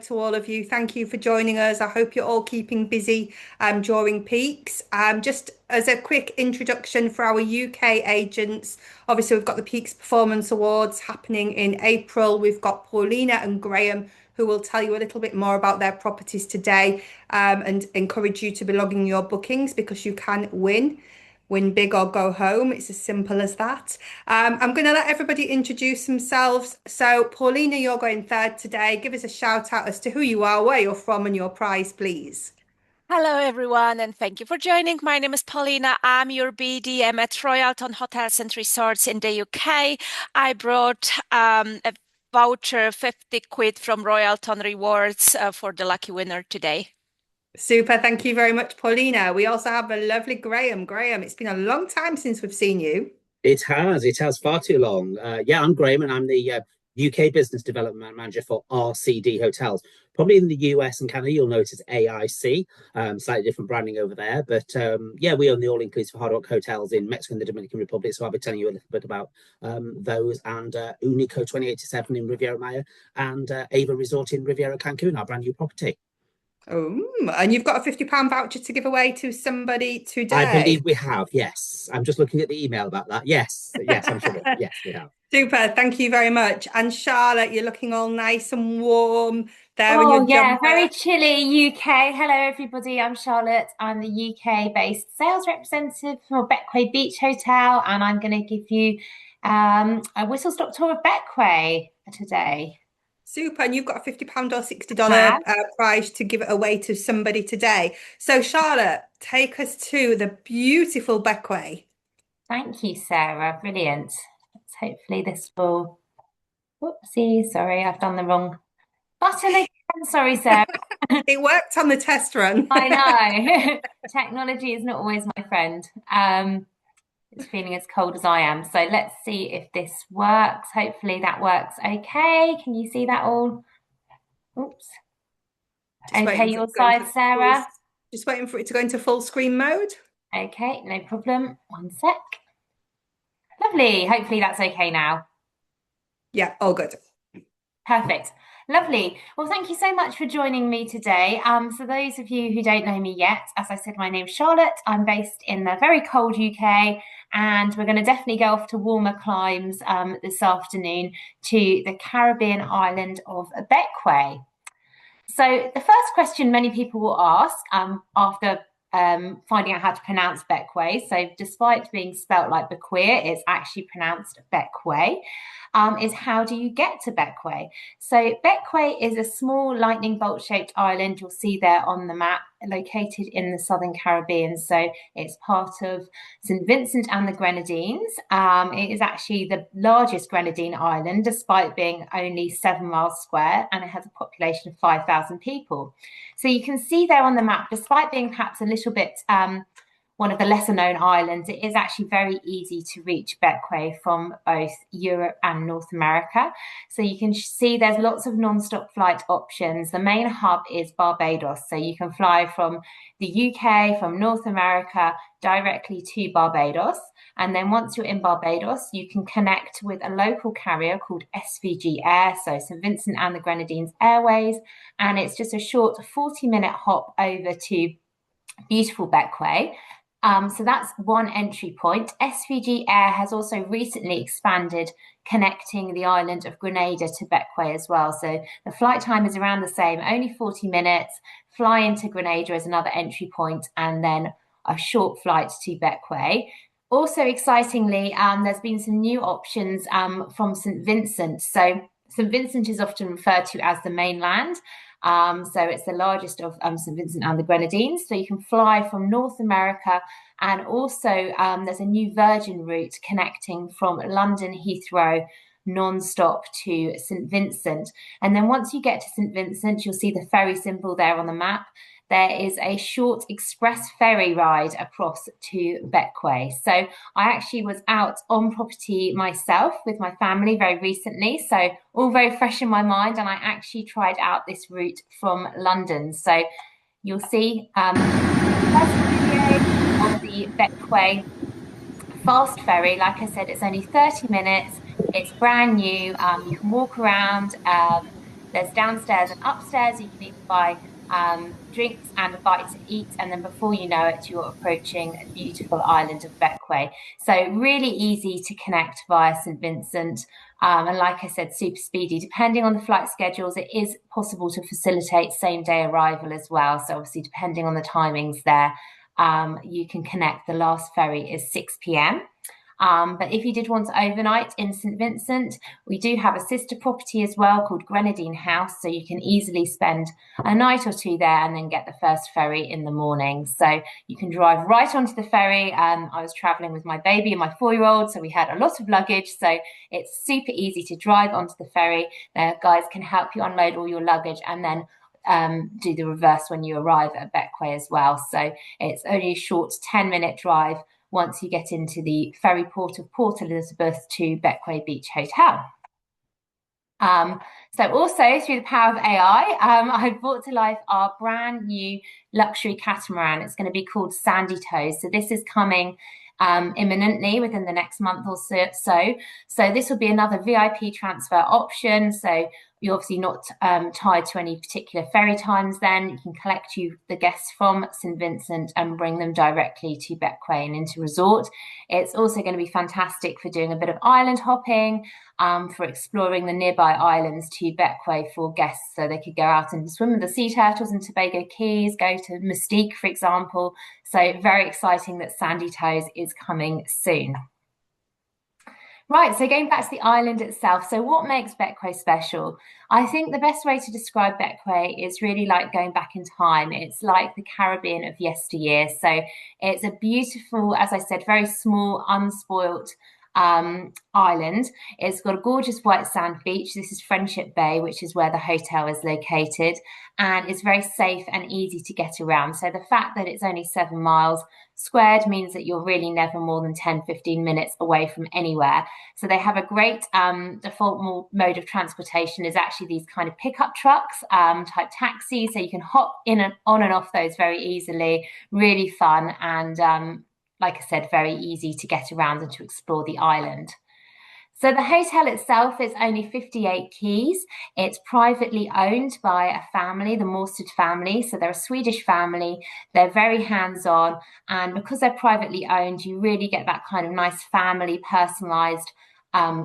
to all of you. Thank you for joining us. I hope you're all keeping busy during peaks. Just as a quick introduction for our UK agents, obviously we've got the Peaks Performance Awards happening in April. We've got Paulina and Graham who will tell you a little bit more about their properties today and encourage you to be logging your bookings because you can win big or go home. It's as simple as that. I'm going to let everybody introduce themselves. So, Paulina, you're going third today. Give us a shout out as to who you are, where you're from, and your prize, please. Hello, everyone, and thank you for joining. My name is Paulina. I'm your BD. I'm at Royalton Hotels and Resorts in the UK. I brought a voucher, 50 quid from Royalton Rewards for the lucky winner today. Super. Thank you very much, Paulina. We also have a lovely Graham. Graham, it's been a long time since we've seen you. It has far too long. Yeah, I'm Graham and I'm the UK Business Development Manager for RCD Hotels. Probably in the US and Canada, you'll notice AIC, slightly different branding over there. But yeah, we own the all-inclusive Hard Rock Hotels in Mexico and the Dominican Republic. So I'll be telling you a little bit about those and UNICO 2087 in Riviera Maya and AVA Resort in Riviera Cancun, our brand new property. Oh, and you've got a £50 voucher to give away to somebody I today. believe we have, yes. I'm just looking at the email about that. Yes, I'm sure. Yes, we have. Super. Thank you very much. And Charlotte, you're looking all nice and warm there in your Oh, yeah, jumper. very chilly UK. Hello, everybody. I'm Charlotte. I'm the UK-based sales representative for Bequia Beach Hotel, and I'm going to give you a whistle-stop tour of Bequia today. Super. And you've got a £50 or I $60 have. prize to give it away to somebody today. So, Charlotte, take us to the beautiful Bequia. Thank you, Sarah. Brilliant. Let's hopefully this will. Whoopsie, sorry, I've done the wrong button again. Sorry, Sarah. It worked on the test run. I know. Technology is not always my friend. It's feeling as cold as I am. So let's see if this works. Hopefully that works okay. Can you see that all? Oops. Just Okay, waiting for it your to go into side, Sarah. just waiting for it to go into full screen mode. Okay, no problem. One sec. Lovely. Hopefully that's okay now. Yeah, all good. Perfect. Lovely. Well, thank you so much for joining me today. For those of you who don't know me yet, as I said, my name's Charlotte. I'm based in the very cold UK, and we're going to definitely go off to warmer climes this afternoon to the Caribbean island of Bequia. So the first question many people will ask after finding out how to pronounce Bequia. So despite being spelt like Bequia, it's actually pronounced Bequia. Is how do you get to Bequia? So Bequia is a small lightning bolt shaped island you'll see there on the map, located in the southern Caribbean. So it's part of St. Vincent and the Grenadines. It is actually the largest Grenadine island, despite being only 7 miles square, and it has a population of 5,000 people. So you can see there on the map, despite being perhaps a little bit one of the lesser known islands, it is actually very easy to reach Bequia from both Europe and North America. So you can see there's lots of non-stop flight options. The main hub is Barbados. So you can fly from the UK, from North America, directly to Barbados. And then once you're in Barbados, you can connect with a local carrier called SVG Air, so St. Vincent and the Grenadines Airways. And it's just a short 40-minute hop over to beautiful Bequia. So that's one entry point. SVG Air has also recently expanded, connecting the island of Grenada to Bequia as well. So the flight time is around the same, only 40 minutes. Fly into Grenada as another entry point, and then a short flight to Bequia. Also excitingly, there's been some new options from St. Vincent. So St. Vincent is often referred to as the mainland. So it's the largest of St. Vincent and the Grenadines. So you can fly from North America, and also there's a new Virgin route connecting from London Heathrow non-stop to St. Vincent. And then once you get to St. Vincent, you'll see the ferry symbol there on the map. There is a short express ferry ride across to Bequia. So I actually was out on property myself with my family very recently, so all very fresh in my mind, and I actually tried out this route from London. So you'll see first video of the Bequia fast ferry. Like I said, it's only 30 minutes. It's brand new. You can walk around. There's downstairs and upstairs. You can even buy drinks and a bite to eat, and then before you know it, you're approaching the beautiful island of Bequia. So really easy to connect via St. Vincent. And like I said, super speedy. Depending on the flight schedules, it is possible to facilitate same-day arrival as well. So obviously, depending on the timings there, you can connect. The last ferry is 6 p.m. But if you did want to overnight in St. Vincent, we do have a sister property as well called Grenadine House. So you can easily spend a night or two there and then get the first ferry in the morning. So you can drive right onto the ferry. I was traveling with my baby and my 4-year-old, so we had a lot of luggage. So it's super easy to drive onto the ferry. The guys can help you unload all your luggage and then do the reverse when you arrive at Bequia as well. So it's only a short 10-minute drive once you get into the ferry port of Port Elizabeth to Bequia Beach Hotel. So also through the power of AI, I've brought to life our brand new luxury catamaran. It's going to be called Sandy Toes. So this is coming imminently within the next month or so. So this will be another VIP transfer option. So you're obviously not tied to any particular ferry times then. You can collect the guests from St. Vincent and bring them directly to Bequia and into resort. It's also going to be fantastic for doing a bit of island hopping, for exploring the nearby islands to Bequia for guests. So they could go out and swim with the sea turtles in Tobago Keys, go to Mystique, for example. So very exciting that Sandy Toes is coming soon. Right, so going back to the island itself, so what makes Bequia special? I think the best way to describe Bequia is really like going back in time. It's like the Caribbean of yesteryear. So it's a beautiful, as I said, very small, unspoilt island. It's got a gorgeous white sand beach. This is Friendship Bay, which is where the hotel is located, and it's very safe and easy to get around. So the fact that it's only 7 miles squared means that you're really never more than 10-15 minutes away from anywhere. So they have a great default mode of transportation is actually these kind of pickup trucks type taxis, so you can hop in and on and off those very easily. Really fun, and like I said, very easy to get around and to explore the island. So the hotel itself is only 58 keys. It's privately owned by a family, the Morsted family. So they're a Swedish family. They're very hands-on. And because they're privately owned, you really get that kind of nice family, personalized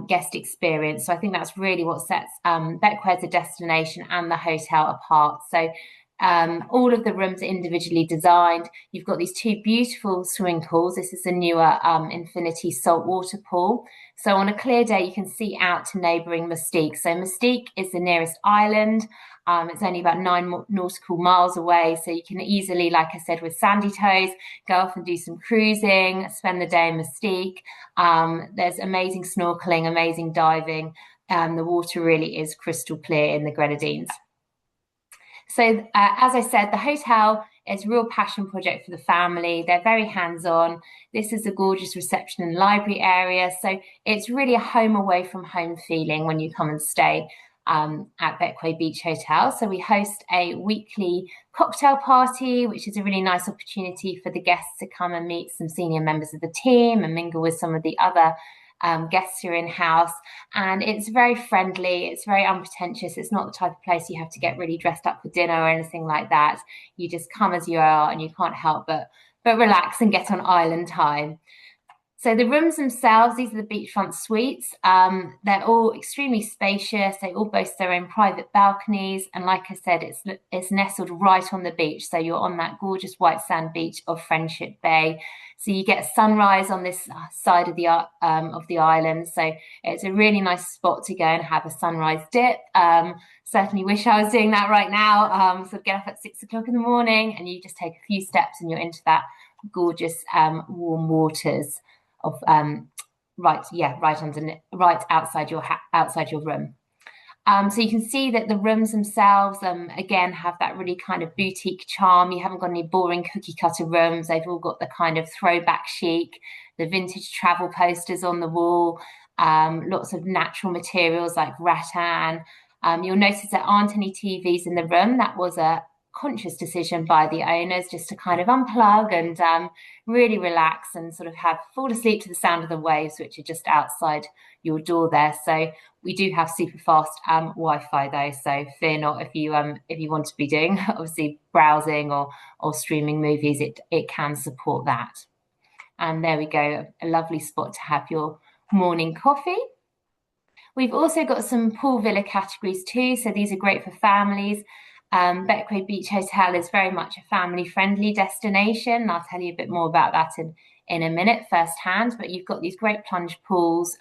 guest experience. So I think that's really what sets Bequia as a destination and the hotel apart. So all of the rooms are individually designed. You've got these 2 beautiful swimming pools. This is a newer infinity saltwater pool. So on a clear day, you can see out to neighbouring Mystique. So Mystique is the nearest island. It's only about 9 nautical miles away. So you can easily, like I said, with Sandy Toes, go off and do some cruising, spend the day in Mystique. There's amazing snorkeling, amazing diving. The water really is crystal clear in the Grenadines. So as I said, the hotel is a real passion project for the family. They're very hands-on. This is a gorgeous reception and library area. So it's really a home away from home feeling when you come and stay at Bequia Beach Hotel. So we host a weekly cocktail party, which is a really nice opportunity for the guests to come and meet some senior members of the team and mingle with some of the other guests who are in-house. And it's very friendly, it's very unpretentious. It's not the type of place you have to get really dressed up for dinner or anything like that. You just come as you are and you can't help but relax and get on island time. So the rooms themselves, these are the beachfront suites. They're all extremely spacious. They all boast their own private balconies. And like I said, it's nestled right on the beach. So you're on that gorgeous white sand beach of Friendship Bay. So you get sunrise on this side of the island. So it's a really nice spot to go and have a sunrise dip. Certainly wish I was doing that right now. So get up at 6 o'clock in the morning and you just take a few steps and you're into that gorgeous warm waters of right outside your room. So you can see that the rooms themselves again have that really kind of boutique charm. You haven't got any boring cookie cutter rooms. They've all got the kind of throwback chic, the vintage travel posters on the wall, lots of natural materials like rattan. You'll notice there aren't any TVs in the room. That was a conscious decision by the owners just to kind of unplug and really relax and sort of fall asleep to the sound of the waves, which are just outside your door there. So we do have super fast Wi-Fi though, so fear not if you want to be doing obviously browsing or streaming movies, it can support that. And there we go, a lovely spot to have your morning coffee. We've also got some pool villa categories too, so these are great for families. Bequia Beach Hotel is very much a family-friendly destination. I'll tell you a bit more about that in a minute firsthand, but you've got these great plunge pools,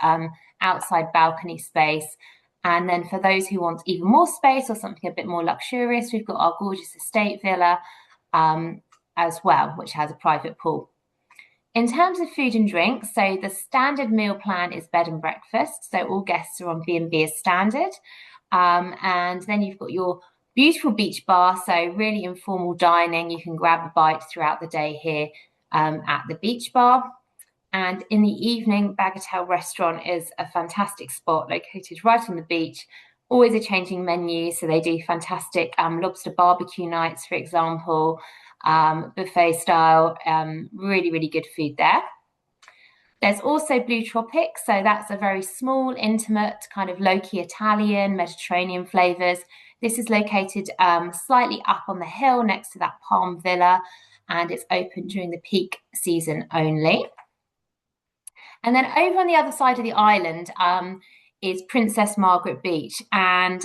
outside balcony space. And then for those who want even more space or something a bit more luxurious, we've got our gorgeous estate villa as well, which has a private pool. In terms of food and drink, so the standard meal plan is bed and breakfast. So all guests are on B&B as standard. And then you've got your beautiful beach bar, so really informal dining. You can grab a bite throughout the day here at the beach bar. And in the evening, Bagatelle Restaurant is a fantastic spot located right on the beach. Always a changing menu, so they do fantastic lobster barbecue nights, for example, buffet style, really, really good food there. There's also Blue Tropic, so that's a very small, intimate, kind of low-key Italian, Mediterranean flavours. This is located slightly up on the hill next to that Palm Villa, and it's open during the peak season only. And then over on the other side of the island is Princess Margaret Beach, and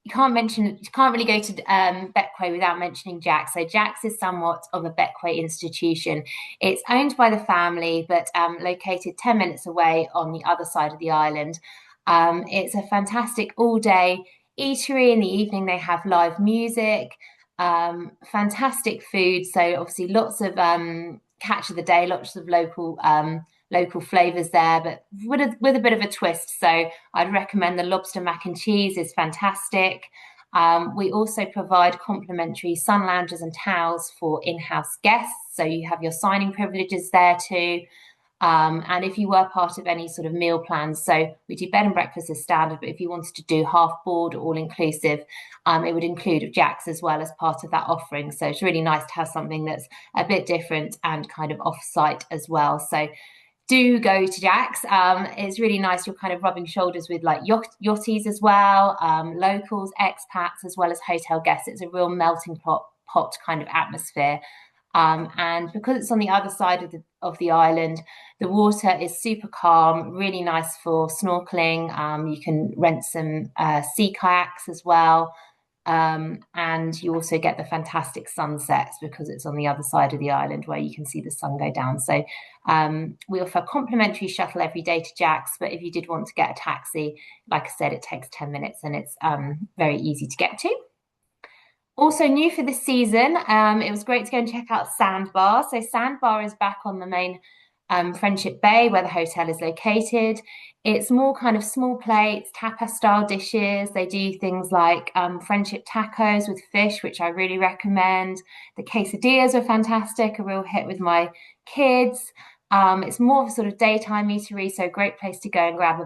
you can't really go to Bequia without mentioning Jack's. So Jack's is somewhat of a Bequia institution. It's owned by the family, but located 10 minutes away on the other side of the island. It's a fantastic all-day eatery. In the evening, they have live music, fantastic food. So obviously lots of catch of the day, lots of local flavors there, but with a bit of a twist. So I'd recommend the lobster mac and cheese is fantastic. We also provide complimentary sun loungers and towels for in-house guests. So you have your signing privileges there too. And if you were part of any sort of meal plans, so we do bed and breakfast as standard, but if you wanted to do half board or all inclusive, it would include Jack's as well as part of that offering. So it's really nice to have something that's a bit different and kind of off-site as well. So do go to Jack's. It's really nice. You're kind of rubbing shoulders with like yachties as well, locals, expats, as well as hotel guests. It's a real melting pot kind of atmosphere. And because it's on the other side of the island, the water is super calm, really nice for snorkeling. You can rent some sea kayaks as well. And you also get the fantastic sunsets because it's on the other side of the island where you can see the sun go down. So we offer a complimentary shuttle every day to Jack's, but if you did want to get a taxi, like I said, it takes 10 minutes and it's very easy to get to. Also new for this season, it was great to go and check out Sandbar. So Sandbar is back on the main Friendship Bay where the hotel is located. It's more kind of small plates, tapas style dishes. They do things like friendship tacos with fish, which I really recommend. The quesadillas are fantastic, a real hit with my kids. It's more of a sort of daytime eatery, so a great place to go and grab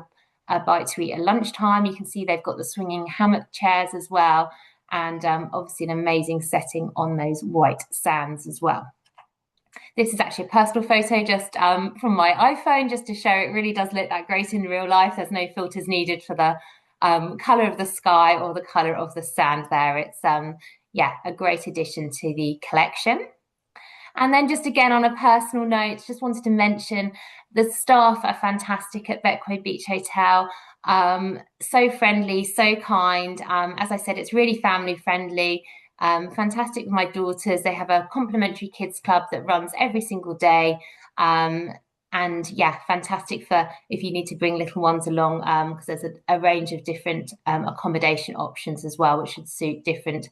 a bite to eat at lunchtime. You can see they've got the swinging hammock chairs as well, and obviously an amazing setting on those white sands as well. This is actually a personal photo just from my iPhone, just to show it really does look that great in real life. There's no filters needed for the colour of the sky or the colour of the sand there. It's, a great addition to the collection. And then just again, on a personal note, just wanted to mention the staff are fantastic at Bequia Beach Hotel. So friendly, so kind. As I said, it's really family friendly. Fantastic with my daughters. They have a complimentary kids club that runs every single day. And yeah, fantastic for if you need to bring little ones along, because there's a range of different accommodation options as well, which should suit different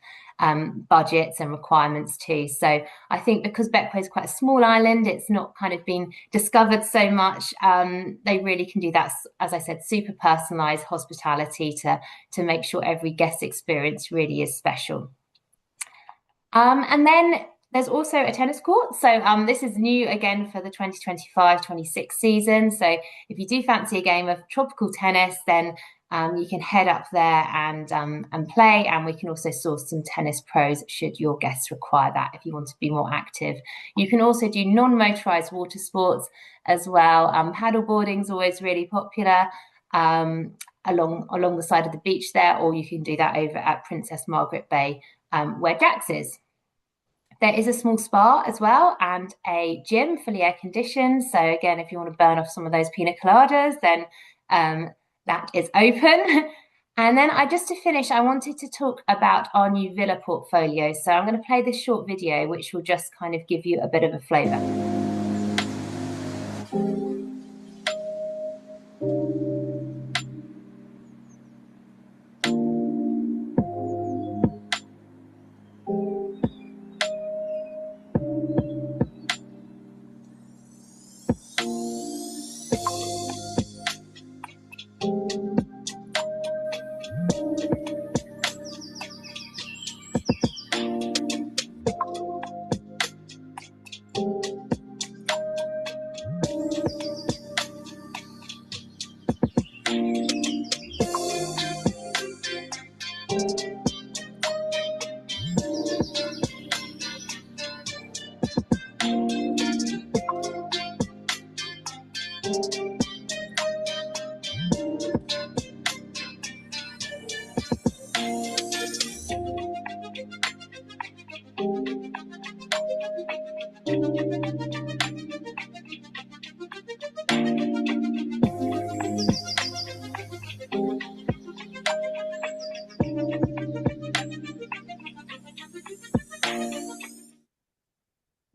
budgets and requirements too. So I think because Bequia is quite a small island, it's not kind of been discovered so much. They really can do that, as I said, super personalised hospitality to make sure every guest experience really is special. And then there's also a tennis court. So this is new again for the 2025-26 season. So if you do fancy a game of tropical tennis, then you can head up there and play. And we can also source some tennis pros should your guests require that if you want to be more active. You can also do non-motorized water sports as well. Paddle boarding is always really popular. along the side of the beach there, or you can do that over at Princess Margaret Bay, where Jax is. There is a small spa as well and a gym fully air conditioned. So again, if you want to burn off some of those pina coladas, then that is open. And then just to finish, I wanted to talk about our new villa portfolio. So I'm going to play this short video, which will just kind of give you a bit of a flavour.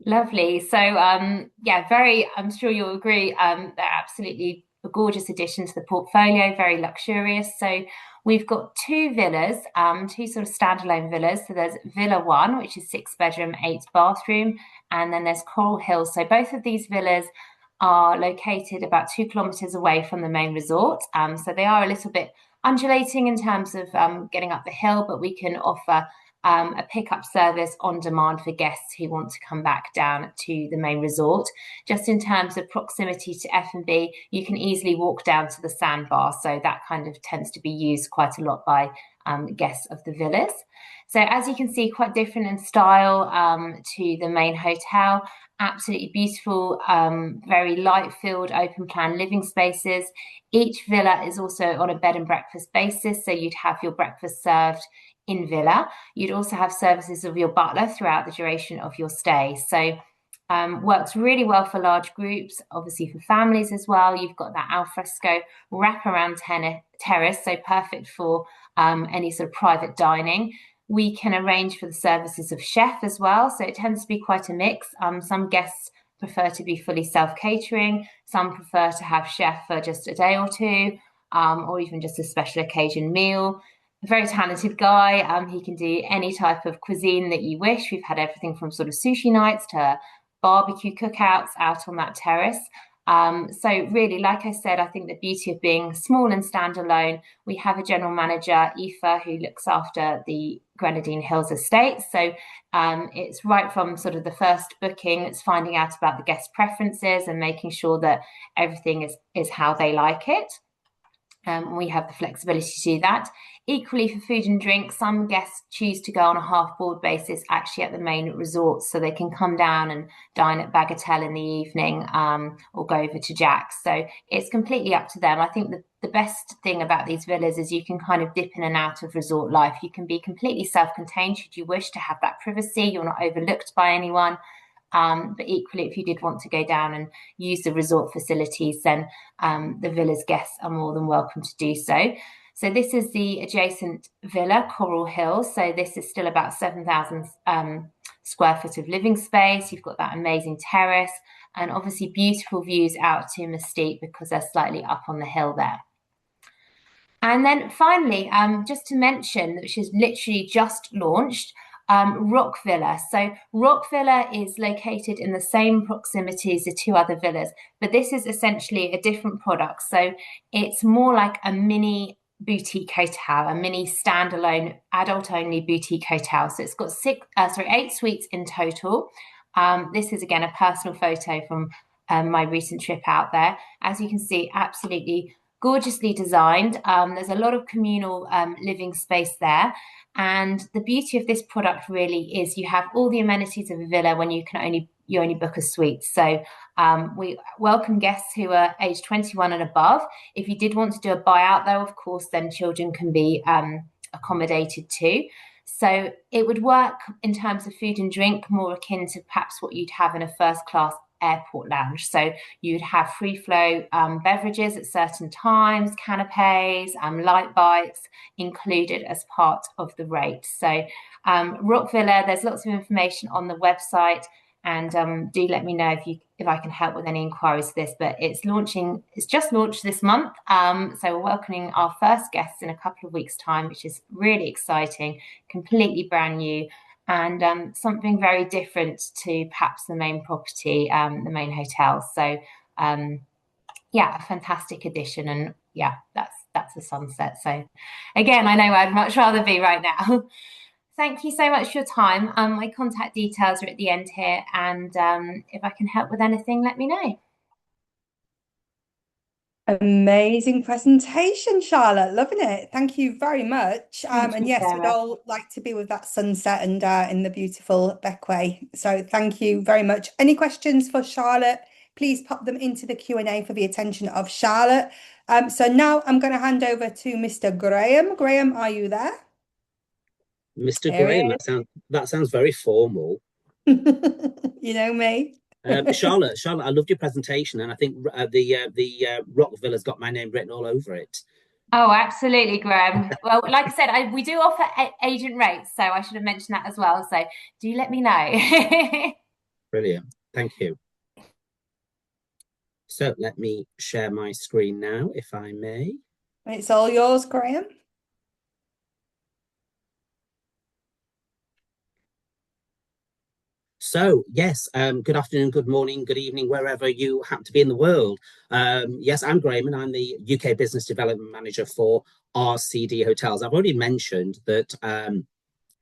Lovely. So yeah, I'm sure you'll agree, they're absolutely a gorgeous addition to the portfolio, very luxurious. So we've got two villas, two sort of standalone villas. So there's Villa 1, which is 6-bedroom, 8-bathroom, and then there's Coral Hill. So both of these villas are located about 2 kilometers away from the main resort. So they are a little bit undulating in terms of getting up the hill, but we can offer a pickup service on demand for guests who want to come back down to the main resort. Just in terms of proximity to F&B, you can easily walk down to the sandbar, so that kind of tends to be used quite a lot by guests of the villas. So as you can see, quite different in style to the main hotel. Absolutely beautiful, very light-filled, open-plan living spaces. Each villa is also on a bed and breakfast basis, so you'd have your breakfast served in villa. You'd also have services of your butler throughout the duration of your stay. So works really well for large groups, obviously for families as well. You've got that alfresco wraparound terrace, so perfect for any sort of private dining. We can arrange for the services of chef as well, so it tends to be quite a mix. Some guests prefer to be fully self-catering, some prefer to have chef for just a day or two, or even just a special occasion meal. A very talented guy, he can do any type of cuisine that you wish. We've had everything from sort of sushi nights to barbecue cookouts out on that terrace. So really, like I said, I think the beauty of being small and standalone, we have a general manager, Aoife, who looks after the Grenadine Hills estate. So it's right from sort of the first booking, it's finding out about the guest preferences and making sure that everything is how they like it. We have the flexibility to do that. Equally for food and drink, some guests choose to go on a half-board basis actually at the main resort, so they can come down and dine at Bagatelle in the evening or go over to Jax. So it's completely up to them. I think the best thing about these villas is you can kind of dip in and out of resort life. You can be completely self-contained should you wish to have that privacy. You're not overlooked by anyone. But equally, if you did want to go down and use the resort facilities, then the villa's guests are more than welcome to do so. So this is the adjacent villa, Coral Hill. So this is still about 7,000 square foot of living space. You've got that amazing terrace and obviously beautiful views out to Mystique because they're slightly up on the hill there. And then finally, just to mention, which is literally just launched, Rock Villa. So Rock Villa is located in the same proximity as the two other villas, but this is essentially a different product. So it's more like a mini boutique hotel, a mini standalone adult-only boutique hotel. So it's got 8 suites in total. This is again a personal photo from my recent trip out there. As you can see, absolutely gorgeously designed. There's a lot of communal living space there. And the beauty of this product really is you have all the amenities of a villa when you only book a suite. So we welcome guests who are aged 21 and above. If you did want to do a buyout, though, of course, then children can be accommodated too. So it would work in terms of food and drink, more akin to perhaps what you'd have in a first class airport lounge. So you'd have free flow beverages at certain times, canapes, light bites included as part of the rate. So Rock Villa, there's lots of information on the website, and do let me know if I can help with any inquiries for this. But it's just launched this month, so we're welcoming our first guests in a couple of weeks' time, which is really exciting, completely brand new, and something very different to perhaps the main property, the main hotel. So yeah, a fantastic addition, and yeah, that's a sunset. So again, I know I'd much rather be right now. Thank you so much for your time. My contact details are at the end here, and if I can help with anything, let me know. Amazing presentation, Charlotte. Loving it. Thank you very much. And yes, we'd Sarah. all like to be with that sunset and in the beautiful Bequia. So thank you very much. Any questions for Charlotte? Please pop them into the Q&A for the attention of Charlotte. So now I'm going to hand over to Mr. Graham. Graham, are you there? Mr. There Graham, he that sounds very formal. You know me. Charlotte, I loved your presentation, and I think the Rock Villa's got my name written all over it. Oh, absolutely, Graham. Well, like I said, we do offer agent rates, so I should have mentioned that as well. So do let me know. Brilliant. Thank you. So let me share my screen now, if I may. It's all yours, Graham. So yes, good afternoon, good morning, good evening, wherever you happen to be in the world. Yes, I'm Graham, and I'm the UK Business Development Manager for RCD Hotels. I've already mentioned that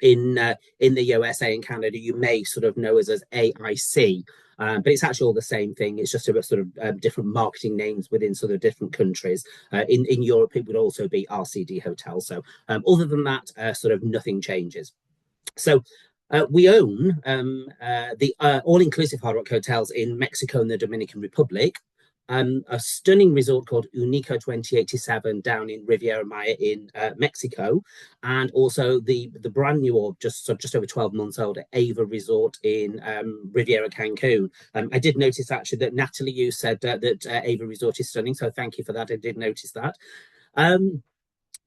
in the USA and Canada, you may sort of know us as AIC, but it's actually all the same thing. It's just a sort of different marketing names within sort of different countries. In Europe, it would also be RCD Hotels. So other than that, sort of nothing changes. So we own the all-inclusive Hard Rock hotels in Mexico and the Dominican Republic. A stunning resort called UNICO 2087 down in Riviera Maya in Mexico, and also the brand new, or just over 12 months old, AVA Resort in Riviera Cancun. I did notice actually that Natalie, you said that AVA Resort is stunning, so thank you for that. I did notice that.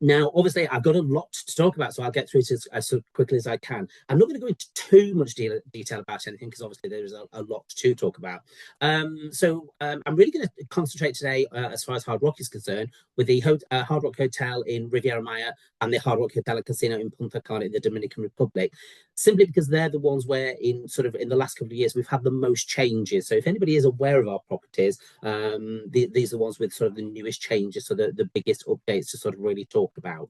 Now, obviously, I've got a lot to talk about, so I'll get through it as quickly as I can. I'm not going to go into too much detail about anything, because obviously there is a lot to talk about. I'm really going to concentrate today, as far as Hard Rock is concerned, with the Hard Rock Hotel in Riviera Maya and the Hard Rock Hotel and Casino in Punta Cana in the Dominican Republic, simply because they're the ones where in the last couple of years we've had the most changes. So if anybody is aware of our properties, these are the ones with sort of the newest changes, so the biggest updates to sort of really talk about.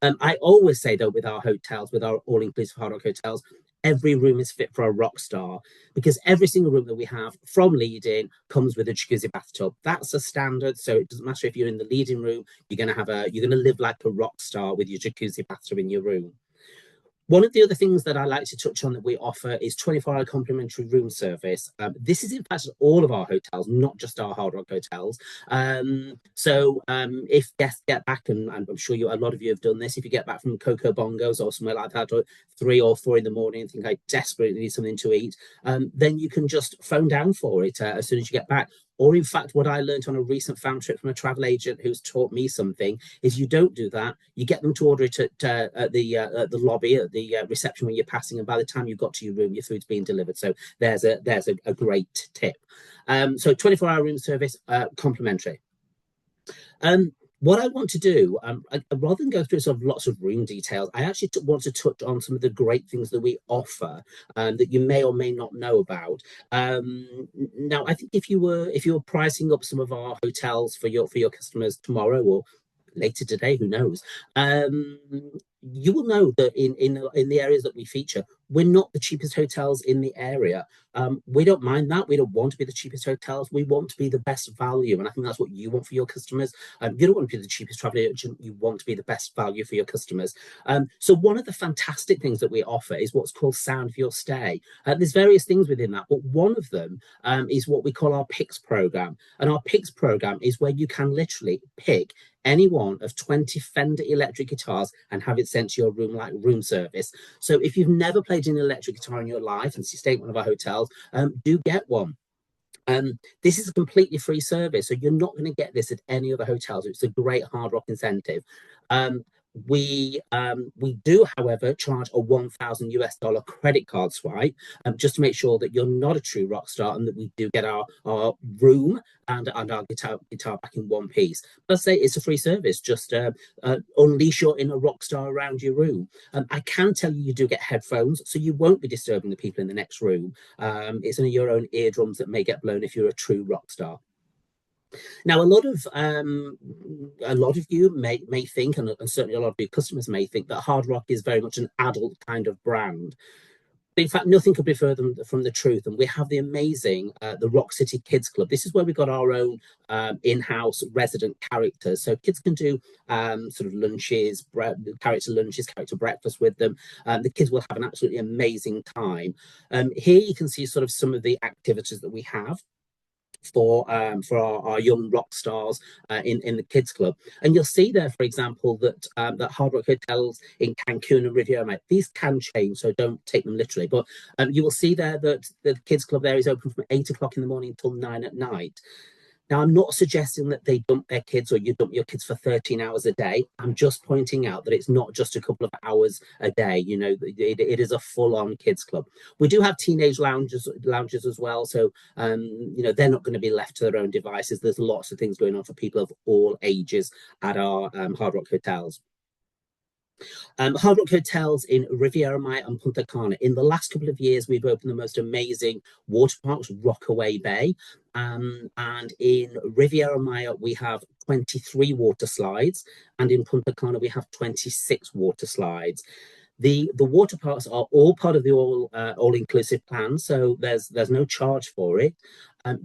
I always say, though, with our hotels, with our all-inclusive Hard Rock hotels, every room is fit for a rock star, because every single room that we have from lead-in comes with a jacuzzi bathtub. That's a standard, so it doesn't matter if you're in the lead-in room, you're going to live like a rock star with your jacuzzi bathtub in your room. One of the other things that I like to touch on that we offer is 24-hour complimentary room service. This is in fact all of our hotels, not just our Hard Rock hotels. If guests get back, and I'm sure a lot of you have done this, if you get back from Coco Bongos or somewhere like that, or 3 or 4 in the morning and think I desperately need something to eat, then you can just phone down for it as soon as you get back. Or in fact, what I learned on a recent family trip from a travel agent who's taught me something is you don't do that. You get them to order it at the lobby, at the reception when you're passing, and by the time you've got to your room, your food's being delivered. So there's a great tip. So 24-hour room service, complimentary. What I want to do, rather than go through sort of lots of room details, I actually want to touch on some of the great things that we offer that you may or may not know about. Now, I think if you were pricing up some of our hotels for your customers tomorrow or later today, who knows, you will know that in the areas that we feature, we're not the cheapest hotels in the area. We don't mind that. We don't want to be the cheapest hotels. We want to be the best value. And I think that's what you want for your customers. You don't want to be the cheapest travel agent. You want to be the best value for your customers. So one of the fantastic things that we offer is what's called Sound of Your Stay. There's various things within that, but one of them is what we call our Picks program. And our Picks program is where you can literally pick any one of 20 Fender electric guitars and have it sent to your room like room service. So if you've never played an electric guitar in your life and you stay at one of our hotels, do get one. This is a completely free service, so you're not going to get this at any other hotels. It's a great Hard Rock incentive. We do, however, charge a $1,000 credit card swipe, just to make sure that you're not a true rock star and that we do get our room and our guitar back in one piece. But I say it's a free service. Just unleash your inner rock star around your room. I can tell you, you do get headphones, so you won't be disturbing the people in the next room. It's only your own eardrums that may get blown if you're a true rock star. Now, a lot of you may think, and certainly a lot of your customers may think, that Hard Rock is very much an adult kind of brand. But in fact, nothing could be further from the truth. And we have the amazing the Rock City Kids Club. This is where we've got our own in-house resident characters. So kids can do sort of lunches, character breakfast with them. The kids will have an absolutely amazing time. Here you can see sort of some of the activities that we have for our young rock stars in the kids club. And you'll see there, for example, that that Hard Rock hotels in Cancun and Riviera, these can change, so don't take them literally, but you will see there that the kids club there is open from 8 o'clock in the morning until 9 at night. Now, I'm not suggesting that they dump their kids or you dump your kids for 13 hours a day. I'm just pointing out that it's not just a couple of hours a day. You know, it is a full-on kids club. We do have teenage lounges as well. So, you know, they're not going to be left to their own devices. There's lots of things going on for people of all ages at our Hard Rock hotels. Hard Rock hotels in Riviera Maya and Punta Cana. In the last couple of years, we've opened the most amazing water parks, Rockaway Bay. And in Riviera Maya, we have 23 water slides. And in Punta Cana, we have 26 water slides. The water parks are all part of the all-inclusive plan, so there's no charge for it.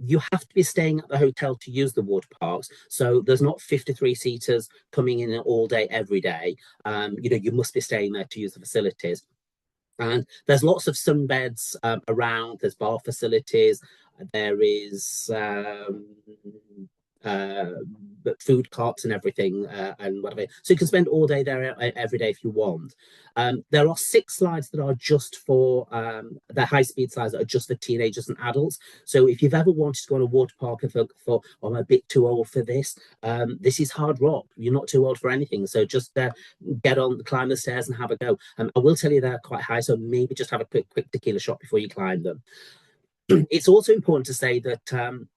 You have to be staying at the hotel to use the water parks, so there's not 53 seaters coming in all day every day. You know, you must be staying there to use the facilities. And there's lots of sunbeds around. There's bar facilities. There is food carts and everything and whatever, so you can spend all day there every day if you want. There are 6 slides that are just for the high-speed slides that are just for teenagers and adults. So if you've ever wanted to go on a water park and thought, oh, I'm a bit too old for this, this is Hard Rock. You're not too old for anything, so just get on, climb the stairs and have a go. I will tell you they're quite high, so maybe just have a quick tequila shot before you climb them. It's also important to say that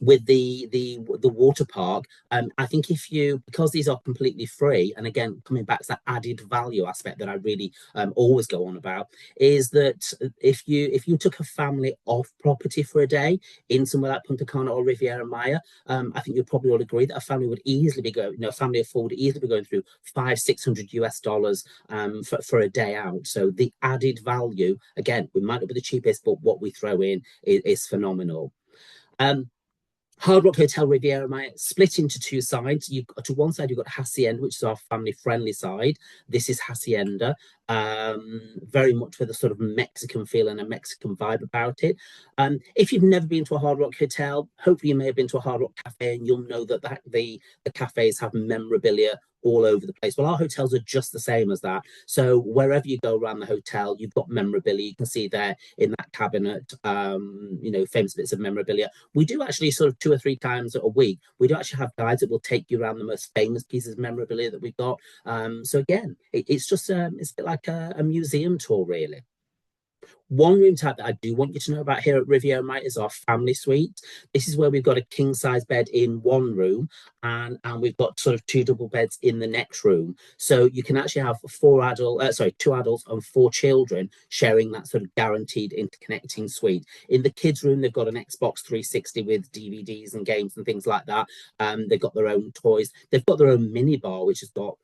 with the water park, I think because these are completely free, and again, coming back to that added value aspect that I really always go on about, is that if you took a family off property for a day in somewhere like Punta Cana or Riviera Maya, I think you'd probably all agree that a family would easily be going, you know, a family of 4 would easily be going through $500-600 for a day out. So the added value, again, we might not be the cheapest, but what we throw in is phenomenal. Hard Rock Hotel Riviera Maya split into 2 sides. To one side, you've got Hacienda, which is our family-friendly side. This is Hacienda, very much with a sort of Mexican feel and a Mexican vibe about it. If you've never been to a Hard Rock hotel, hopefully you may have been to a Hard Rock cafe, and you'll know that the cafes have memorabilia all over the place. Well, our hotels are just the same as that. So wherever you go around the hotel, you've got memorabilia. You can see there in that cabinet, you know, famous bits of memorabilia. We do actually sort of 2 or 3 times a week, we do actually have guides that will take you around the most famous pieces of memorabilia that we've got. So again, it's just it's a bit like a museum tour, really. One room type that I do want you to know about here at Riviera Maya is our family suite. This is where we've got a king size bed in one room, and we've got sort of two double beds in the next room. So you can actually have two adults and four children sharing that sort of guaranteed interconnecting suite. In the kids' room, they've got an Xbox 360 with DVDs and games and things like that. They've got their own toys. They've got their own mini bar, which has got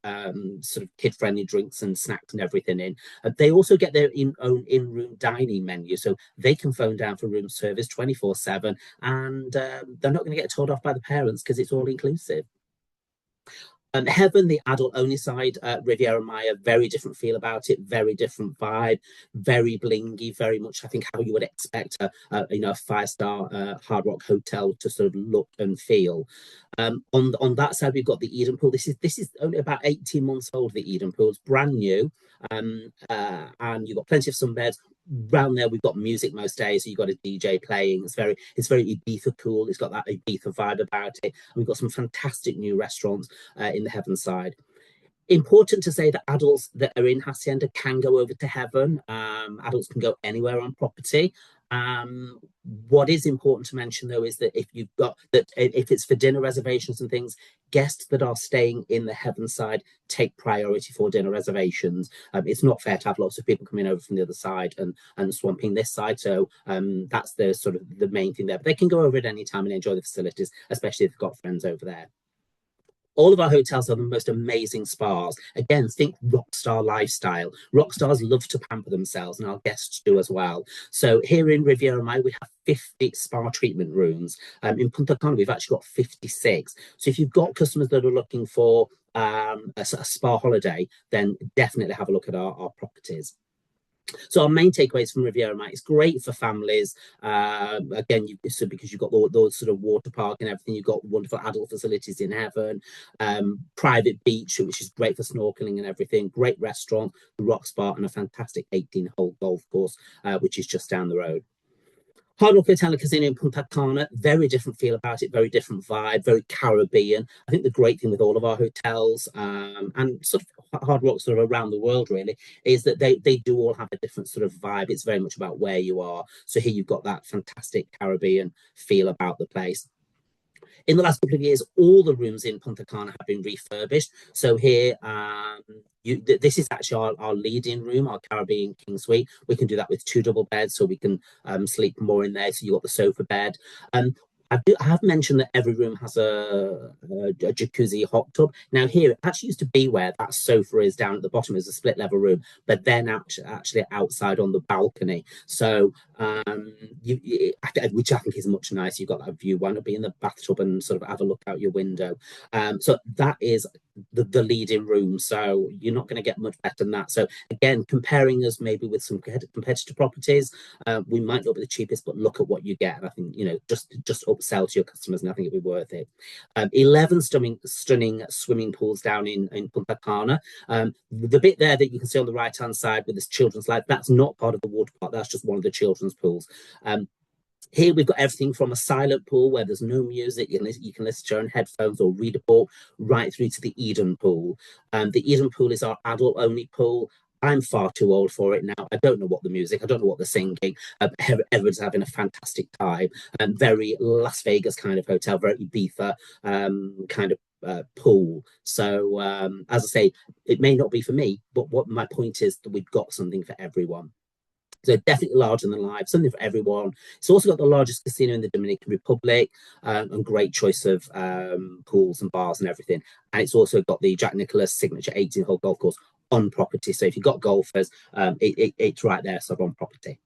sort of kid-friendly drinks and snacks and everything in. They also get their own in-room dining menu, so they can phone down for room service 24/7, and they're not going to get told off by the parents because it's all inclusive. Heaven, the adult-only side, Riviera Maya, very different feel about it, very different vibe, very blingy, very much, I think, how you would expect a 5-star Hard Rock hotel to sort of look and feel. On that side, we've got the Eden Pool. This is only about 18 months old. The Eden Pool is brand new, and you've got plenty of sunbeds. Round there, we've got music most days, so you've got a DJ playing. It's very Ibiza cool. It's got that Ibiza vibe about it. And we've got some fantastic new restaurants in the Heaven side. Important to say that adults that are in Hacienda can go over to Heaven. Adults can go anywhere on property. What is important to mention, though, is that if it's for dinner reservations and things, guests that are staying in the Heaven side take priority for dinner reservations. It's not fair to have lots of people coming over from the other side and swamping this side. So that's the sort of the main thing there. But they can go over at any time and enjoy the facilities, especially if they've got friends over there. All of our hotels are the most amazing spas. Again, think rock star lifestyle. Rock stars love to pamper themselves, and our guests do as well. So here in Riviera Maya, we have 50 spa treatment rooms. In Punta Cana, we've actually got 56. So if you've got customers that are looking for a spa holiday, then definitely have a look at our properties. So our main takeaways from Riviera Maya, it's great for families. Again, because you've got those sort of water park and everything, you've got wonderful adult facilities in Heaven, private beach, which is great for snorkeling and everything, great restaurant, the Rock Spa, and a fantastic 18-hole golf course, which is just down the road. Hard Rock Hotel and Casino in Punta Cana, very different feel about it, very different vibe, very Caribbean. I think the great thing with all of our hotels and sort of Hard Rock sort of around the world really is that they do all have a different sort of vibe. It's very much about where you are. So here you've got that fantastic Caribbean feel about the place. In the last couple of years, all the rooms in Punta Cana have been refurbished. So here, this is actually our lead-in room, our Caribbean King Suite. We can do that with two double beds, so we can sleep more in there. So you've got the sofa bed. I have mentioned that every room has a jacuzzi hot tub. Now here, it actually used to be where that sofa is down at the bottom is a split level room, but then actually outside on the balcony. So, which I think is much nicer. You've got that view. Why not be in the bathtub and sort of have a look out your window? So that is the leading room. So you're not going to get much better than that. So again, comparing us maybe with some competitor properties, we might not be the cheapest, but look at what you get. And I think, just upsell to your customers, and I think it'd be worth it. 11 stunning swimming pools down in Punta Cana. The bit there that you can see on the right hand side with this children's slide, that's not part of the water park, that's just one of the children's pools. Here we've got everything from a silent pool where there's no music, you can listen to your own headphones or read a book, right through to the Eden Pool. The Eden Pool is our adult-only pool. I'm far too old for it now. I don't know what the music, I don't know what they're singing. Everyone's having a fantastic time. Very Las Vegas kind of hotel, very Ibiza kind of pool. So as I say, it may not be for me, but what my point is that we've got something for everyone. So definitely larger than life, something for everyone. It's also got the largest casino in the Dominican Republic and great choice of pools and bars and everything. And it's also got the Jack Nicklaus signature 18-hole golf course on property. So if you've got golfers, it's right there, so on property.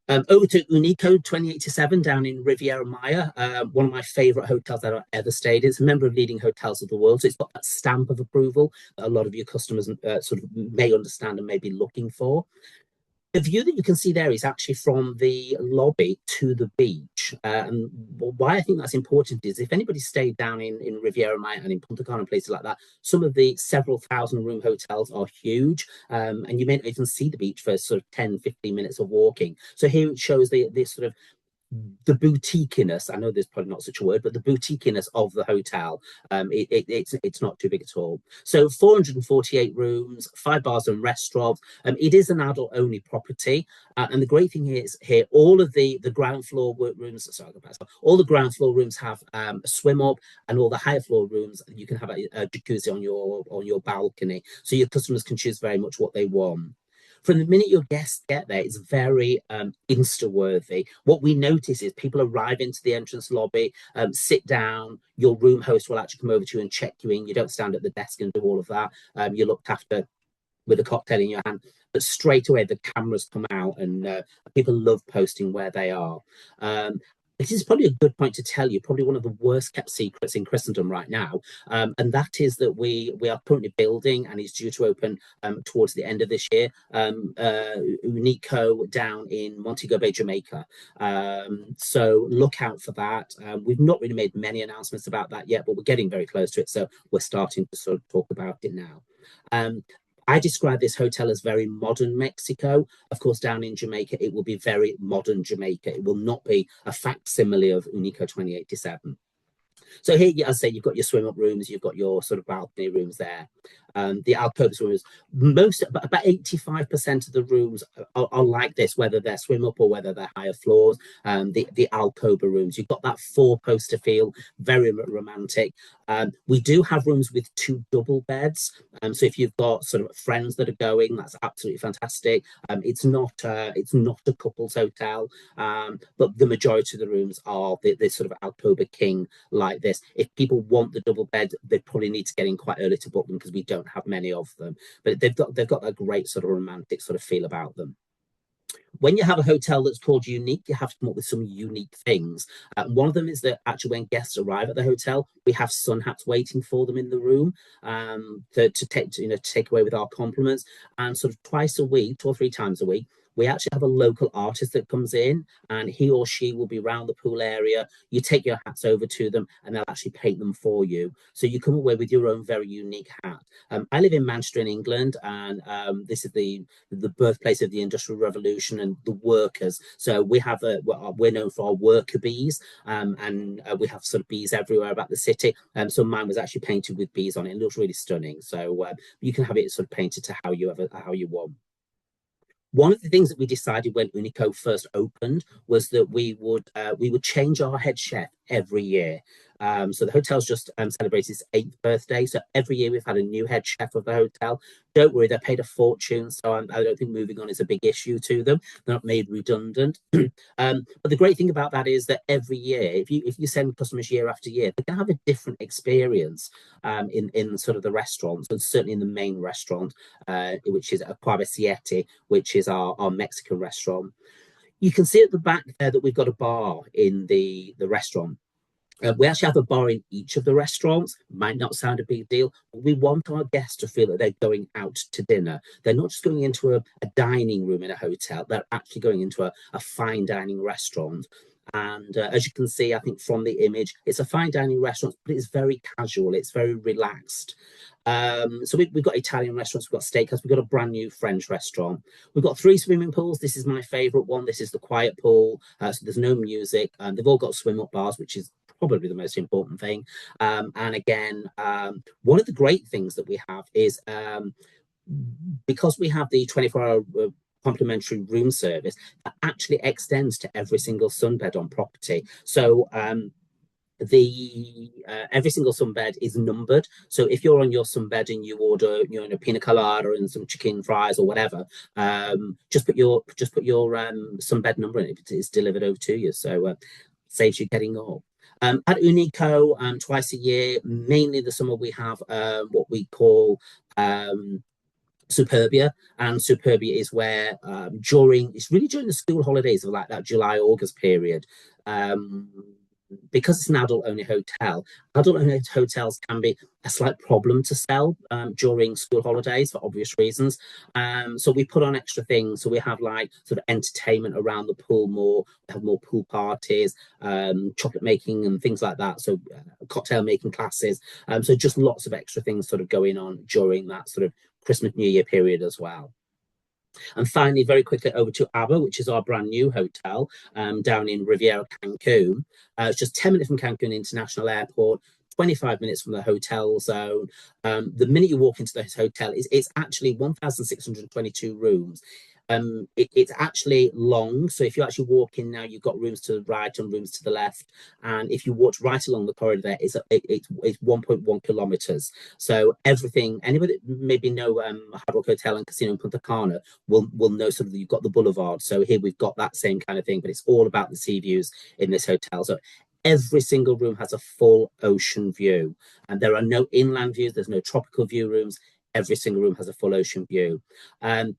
Over to UNICO 2087 down in Riviera Maya, one of my favourite hotels that I've ever stayed in. It's a member of leading hotels of the world, so it's got that stamp of approval that a lot of your customers sort of may understand and may be looking for. The view that you can see there is actually from the lobby to the beach. And why I think that's important is if anybody stayed down in Riviera Maya and in Punta Cana and places like that, some of the several thousand room hotels are huge. And you may not even see the beach for sort of 10, 15 minutes of walking. So here it shows the sort of the boutiquiness, I know there's probably not such a word, but the boutiquiness of the hotel, it's not too big at all. So 448 rooms, 5 bars and restaurants. It is an adult only property, and the great thing is here, all of the ground floor rooms, sorry, all the ground floor rooms have a swim up, and all the higher floor rooms you can have a jacuzzi on your balcony, so your customers can choose very much what they want. From the minute your guests get there, it's very Insta-worthy. What we notice is people arrive into the entrance lobby, sit down, your room host will actually come over to you and check you in. You don't stand at the desk and do all of that. You're looked after with a cocktail in your hand. But straight away, the cameras come out, and people love posting where they are. This is probably a good point to tell you, probably one of the worst kept secrets in Christendom right now. And that is that we are currently building, and is due to open towards the end of this year, UNICO down in Montego Bay, Jamaica. So look out for that. We've not really made many announcements about that yet, but we're getting very close to it. So we're starting to sort of talk about it now. I describe this hotel as very modern Mexico. Of course, down in Jamaica, it will be very modern Jamaica. It will not be a facsimile of Unico 2087. So here, as I say, you've got your swim up rooms, you've got your sort of balcony rooms there. The alcove rooms, about 85% of the rooms are like this, whether they're swim up or whether they're higher floors. The alcova rooms, you've got that 4-poster feel, very romantic. We do have rooms with 2 double beds. So if you've got sort of friends that are going, that's absolutely fantastic. It's not a couples hotel, but the majority of the rooms are this sort of alcova king like this. If people want the double bed, they probably need to get in quite early to book them, because we don't have many of them. But they've got a great sort of romantic sort of feel about them. When you have a hotel that's called unique, you have to come up with some unique things. One of them is that actually when guests arrive at the hotel, we have sun hats waiting for them in the room, to take away with our compliments. And sort of twice a week, 2 or 3 times a week, we actually have a local artist that comes in, and he or she will be around the pool area. You take your hats over to them, and they'll actually paint them for you. So you come away with your own very unique hat. I live in Manchester in England, and this is the birthplace of the Industrial Revolution and the workers. So we have we're known for our worker bees, and we have sort of bees everywhere about the city. So mine was actually painted with bees on it. It looks really stunning. So you can have it sort of painted to how you want. One of the things that we decided when Unico first opened was that we would change our head chef every year. So the hotel's just celebrated its 8th birthday. So every year we've had a new head chef of the hotel. Don't worry, they're paid a fortune, so I don't think moving on is a big issue to them. They're not made redundant. But the great thing about that is that every year, if you send customers year after year, they're going to have a different experience in sort of the restaurants, and certainly in the main restaurant, which is Aquaba Siete, which is our Mexican restaurant. You can see at the back there that we've got a bar in the restaurant. We actually have a bar in each of the restaurants. Might not sound a big deal, but we want our guests to feel that they're going out to dinner. They're not just going into a dining room in a hotel. They're actually going into a fine dining restaurant. And as you can see, I think from the image, it's a fine dining restaurant, but it's very casual. It's very relaxed. So we've got Italian restaurants, we've got steakhouse, we've got a brand new French restaurant. We've got 3 swimming pools. This is my favorite one. This is the quiet pool. So there's no music. They've all got swim up bars, which is probably the most important thing. And again, one of the great things that we have is because we have the 24-hour complimentary room service, that actually extends to every single sunbed on property. So every single sunbed is numbered. So if you're on your sunbed and you order, a pina colada and some chicken fries or whatever, just put your sunbed number in it. It's delivered over to you. So saves you getting up. At Unico, twice a year, mainly in the summer, we have what we call Superbia, and Superbia is where it's really during the school holidays of like that July-August period. Because it's an adult-only hotel, adult-only hotels can be a slight problem to sell during school holidays for obvious reasons. So we put on extra things. So we have like sort of entertainment around the pool more. We have more pool parties, chocolate making and things like that. So cocktail making classes. So just lots of extra things sort of going on during that sort of Christmas, New Year period as well. And finally, very quickly over to AVA, which is our brand new hotel down in Riviera Cancun. It's just 10 minutes from Cancun International Airport, 25 minutes from the hotel zone. The minute you walk into the hotel, it's actually 1,622 rooms. It's actually long. So if you actually walk in now, you've got rooms to the right and rooms to the left. And if you walk right along the corridor there, it's 1.1 kilometers. So everything, anybody that maybe know Hard Rock Hotel and Casino in Punta Cana will know sort of you've got the boulevard. So here we've got that same kind of thing, but it's all about the sea views in this hotel. So every single room has a full ocean view, and there are no inland views. There's no tropical view rooms. Every single room has a full ocean view.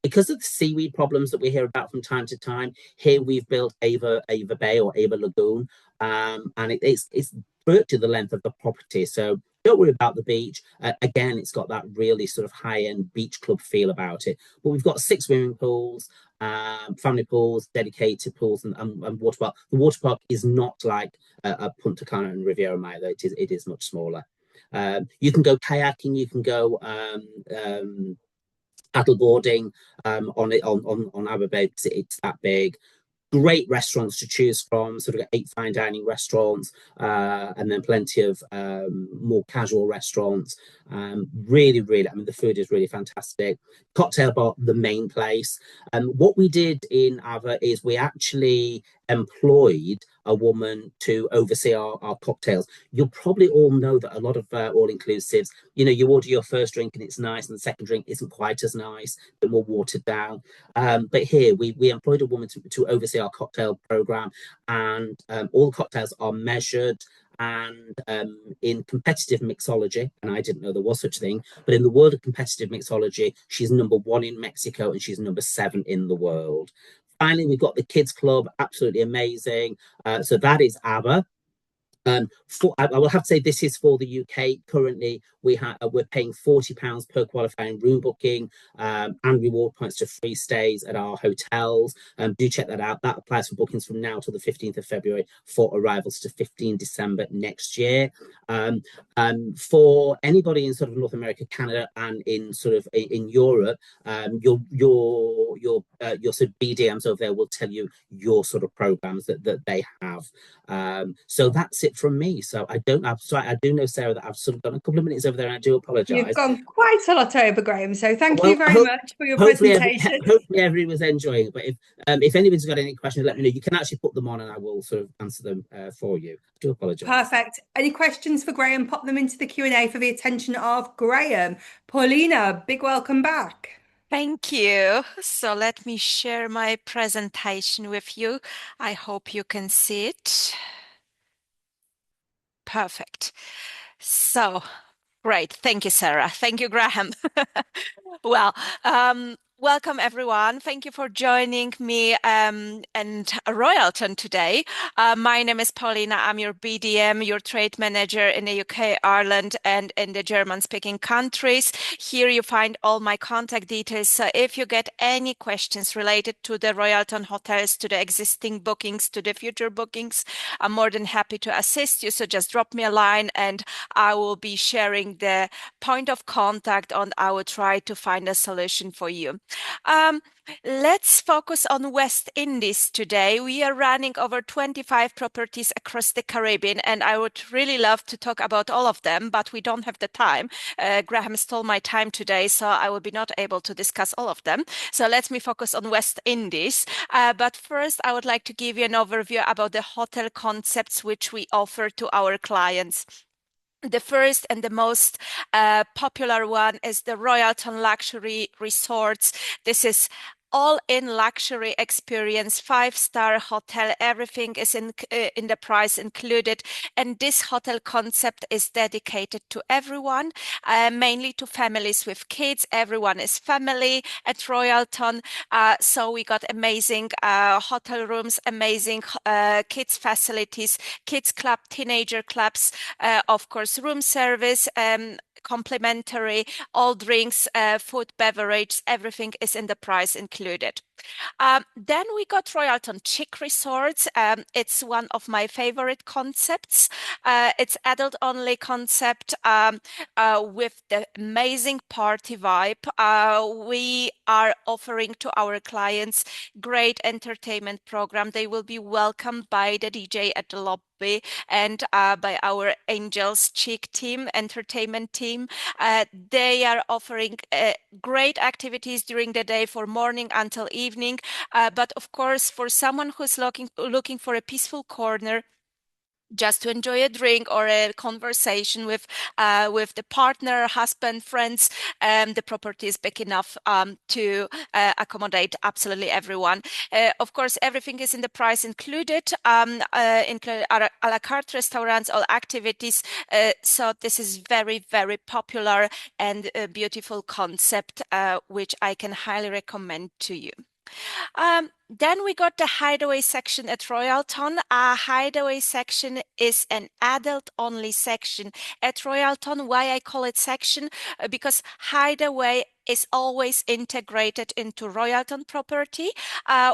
Because of the seaweed problems that we hear about from time to time, here we've built Ava Bay or Ava Lagoon, and it's virtually the length of the property. So don't worry about the beach. Again, it's got that really sort of high-end beach club feel about it. But we've got 6 swimming pools, family pools, dedicated pools, and water park. The water park is not like a Punta Cana and Riviera Maya, though it is much smaller. You can go kayaking, you can go paddleboarding on Abu Dhabi because it's that big. Great restaurants to choose from, sort of 8 fine dining restaurants, and then plenty of more casual restaurants. Really, really, I mean, the food is really fantastic. Cocktail bar, the main place. And what we did in Ava is we actually employed a woman to oversee our cocktails. You'll probably all know that a lot of all-inclusives, you order your first drink and it's nice, and the second drink isn't quite as nice, but more watered down. But here we employed a woman to oversee our cocktail program, and all the cocktails are measured. And in competitive mixology, and I didn't know there was such a thing, but in the world of competitive mixology, she's #1 in Mexico and she's #7 in the world. Finally, we've got the kids club, absolutely amazing. So that is ABBA. I will have to say this is for the UK. Currently, we're paying £40 per qualifying room booking, and reward points to free stays at our hotels. Do check that out. That applies for bookings from now till the 15th of February for arrivals to 15 December next year. For anybody in sort of North America, Canada, and in sort of in Europe, your sort of BDMs over there will tell you your sort of programs that they have. So that's it from me. So I do know, Sarah, that I've sort of gone a couple of minutes over there, and I do apologise. You've gone quite a lot over, Graham. So thank you very much for your presentation. Hopefully everyone was enjoying it. But if anybody's got any questions, let me know. You can actually put them on, and I will sort of answer them for you. I do apologise. Perfect. Any questions for Graham? Pop them into the Q&A for the attention of Graham. Paulina, big welcome back. Thank you. So let me share my presentation with you. I hope you can see it. Perfect. So, great. Thank you, Sarah. Thank you, Graham. Well, welcome everyone. Thank you for joining me and Royalton today. My name is Paulina. I'm your BDM, your trade manager in the UK, Ireland, and in the German-speaking countries. Here you find all my contact details. So if you get any questions related to the Royalton hotels, to the existing bookings, to the future bookings, I'm more than happy to assist you. So just drop me a line and I will be sharing the point of contact, and I will try to find a solution for you. Let's focus on West Indies today. We are running over 25 properties across the Caribbean, and I would really love to talk about all of them, but we don't have the time. Graham stole my time today, so I will be not able to discuss all of them. So let me focus on West Indies. But first, I would like to give you an overview about the hotel concepts which we offer to our clients. The first and the most popular one is the Royalton Luxury Resorts. This is all-in luxury experience, 5-star hotel. Everything is in the price included, and this hotel concept is dedicated to everyone, mainly to families with kids. Everyone is family at Royalton, so we got amazing hotel rooms, amazing kids facilities, kids club, teenager clubs, of course room service, complimentary, all drinks, food, beverage, everything is in the price included. Then we got Royalton Chic Resorts. It's one of my favorite concepts. It's adult-only concept with the amazing party vibe. We are offering to our clients great entertainment program. They will be welcomed by the DJ at the lobby and by our Angels Chic team, entertainment team. They are offering great activities during the day for morning until evening. But of course, for someone who's looking for a peaceful corner, just to enjoy a drink or a conversation with the partner, husband, friends, the property is big enough to accommodate absolutely everyone. Of course, everything is in the price included, include a la carte restaurants, all activities. So this is very, very popular and a beautiful concept, which I can highly recommend to you. Then we got the Hideaway section at Royalton. Our Hideaway section is an adult-only section at Royalton. Why I call it section? Because Hideaway is always integrated into Royalton property.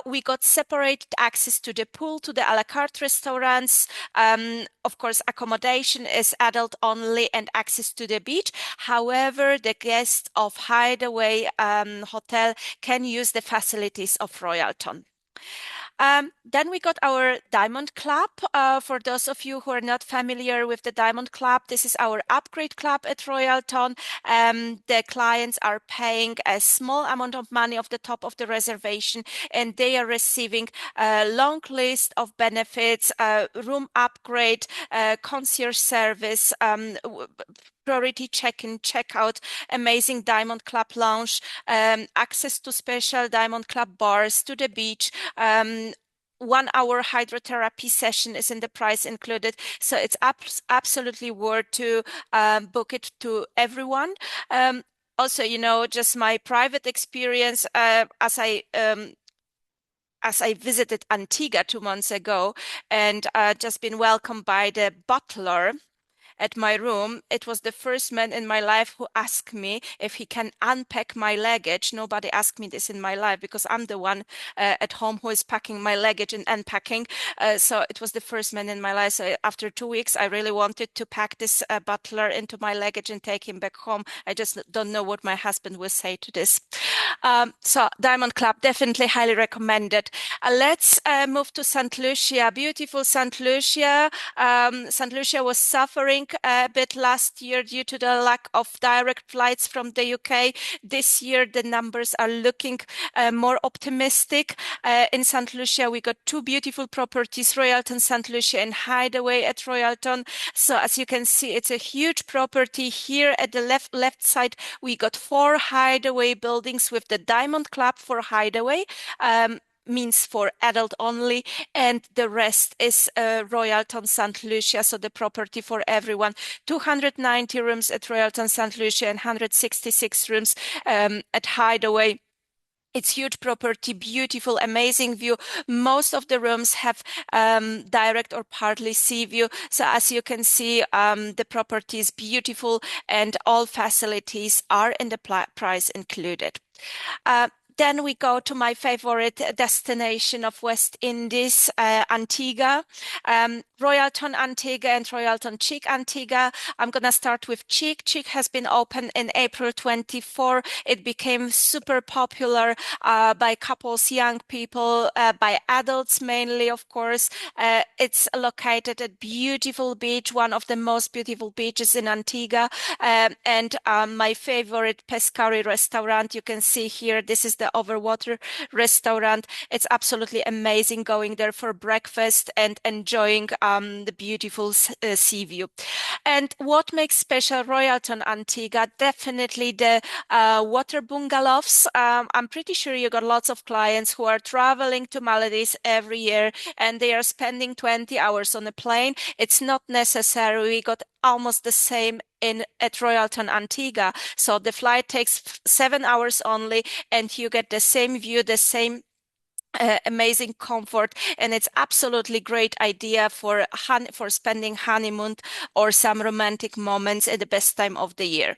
We got separate access to the pool, to the a la carte restaurants. Of course, accommodation is adult only and access to the beach. However, the guests of Hideaway Hotel can use the facilities of Royalton. Then we got our Diamond Club. For those of you who are not familiar with the Diamond Club, this is our upgrade club at Royalton. The clients are paying a small amount of money off the top of the reservation, and they are receiving a long list of benefits, room upgrade, concierge service, priority check-in, check-out, amazing Diamond Club lounge, access to special Diamond Club bars, to the beach. 1 hour hydrotherapy session is in the price included, so it's absolutely worth to book it to everyone. Also, just my private experience as I visited Antigua 2 months ago and just been welcomed by the butler at my room. It was the first man in my life who asked me if he can unpack my luggage. Nobody asked me this in my life because I'm the one at home who is packing my luggage and unpacking. So it was the first man in my life. So after 2 weeks, I really wanted to pack this butler into my luggage and take him back home. I just don't know what my husband will say to this. So Diamond Club, definitely highly recommended. Let's move to St. Lucia. Beautiful St. Lucia. St. Lucia was suffering a bit last year due to the lack of direct flights from the UK. This year, the numbers are looking more optimistic. In St. Lucia, we got 2 beautiful properties, Royalton St. Lucia and Hideaway at Royalton. So as you can see, it's a huge property. Here at the left side, we got 4 Hideaway buildings with the Diamond Club for Hideaway. Means for adult only, and the rest is Royalton St. Lucia, so the property for everyone. 290 rooms at Royalton St. Lucia and 166 rooms at Hideaway. It's huge property, beautiful, amazing view. Most of the rooms have direct or partly sea view. So as you can see, the property is beautiful and all facilities are in the price included. Then we go to my favorite destination of West Indies, Antigua. Royalton Antigua and Royalton Chic Antigua. I'm going to start with Chic. Chic has been open in April 24. It became super popular by couples, young people, by adults mainly, of course. It's located at beautiful beach, one of the most beautiful beaches in Antigua. And my favorite pescari restaurant, you can see here, this is the overwater restaurant. It's absolutely amazing going there for breakfast and enjoying the beautiful sea view. And what makes special Royalton Antigua? Definitely the water bungalows. I'm pretty sure you got lots of clients who are traveling to Maldives every year and they are spending 20 hours on a plane. It's not necessary. We got almost the same at Royalton Antigua. So the flight takes 7 hours only and you get the same view, the same amazing comfort, and it's absolutely great idea for spending honeymoon or some romantic moments at the best time of the year.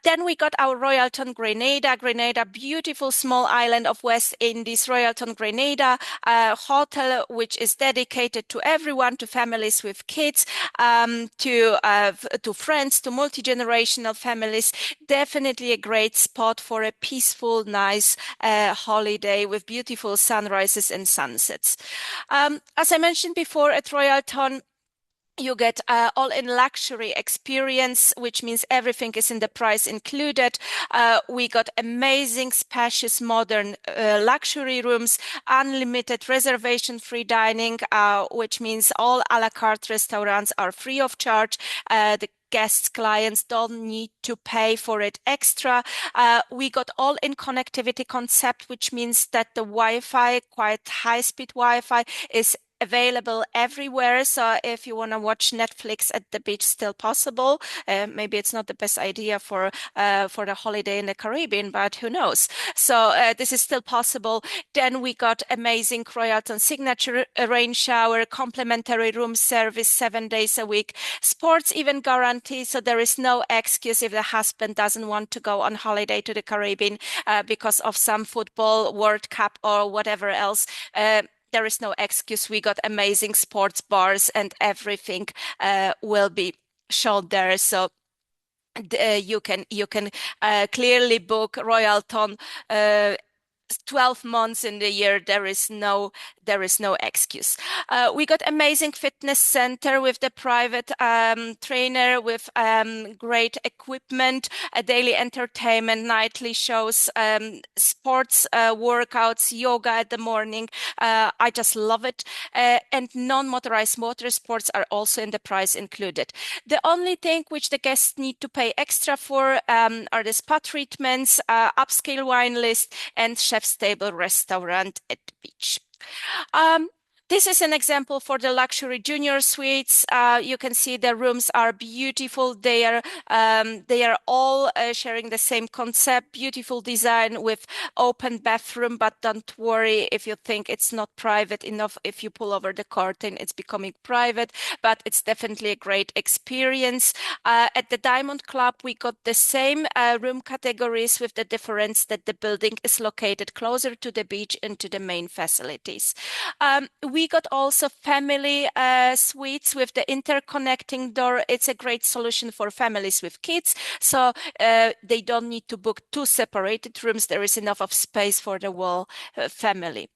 Then we got our Royalton Grenada. Grenada, beautiful small island of West Indies. Royalton Grenada, a hotel which is dedicated to everyone, to families with kids, to friends, to multi-generational families. Definitely a great spot for a peaceful, nice holiday with beautiful sunrises and sunsets. As I mentioned before, at Royalton, you get all-in luxury experience, which means everything is in the price included. We got amazing, spacious, modern luxury rooms, unlimited reservation-free dining, which means all a la carte restaurants are free of charge. The guests, clients don't need to pay for it extra. We got all-in connectivity concept, which means that the Wi-Fi, quite high-speed Wi-Fi, is available everywhere. So if you want to watch Netflix at the beach, still possible. Maybe it's not the best idea for the holiday in the Caribbean, but who knows? So this is still possible. Then we got amazing Royalton signature rain shower, complimentary room service 7 days a week, sports event guarantee. So there is no excuse if the husband doesn't want to go on holiday to the Caribbean because of some football, World Cup, or whatever else. There is no excuse. We got amazing sports bars and everything will be shown there. So you can clearly book Royalton 12 months in the year. There is no excuse. We got amazing fitness center with the private trainer, with great equipment, daily entertainment, nightly shows, sports workouts, yoga at the morning. I just love it. And non-motorized motorsports are also in the price included. The only thing which the guests need to pay extra for are the spa treatments, upscale wine list, and chef's table restaurant at the beach. This is an example for the luxury junior suites. You can see the rooms are beautiful. They are all sharing the same concept, beautiful design with open bathroom, but don't worry if you think it's not private enough. If you pull over the curtain, it's becoming private, but it's definitely a great experience. At the Diamond Club, we got the same room categories with the difference that the building is located closer to the beach and to the main facilities. We got also family suites with the interconnecting door. It's a great solution for families with kids, so they don't need to book two separated rooms. There is enough of space for the whole family.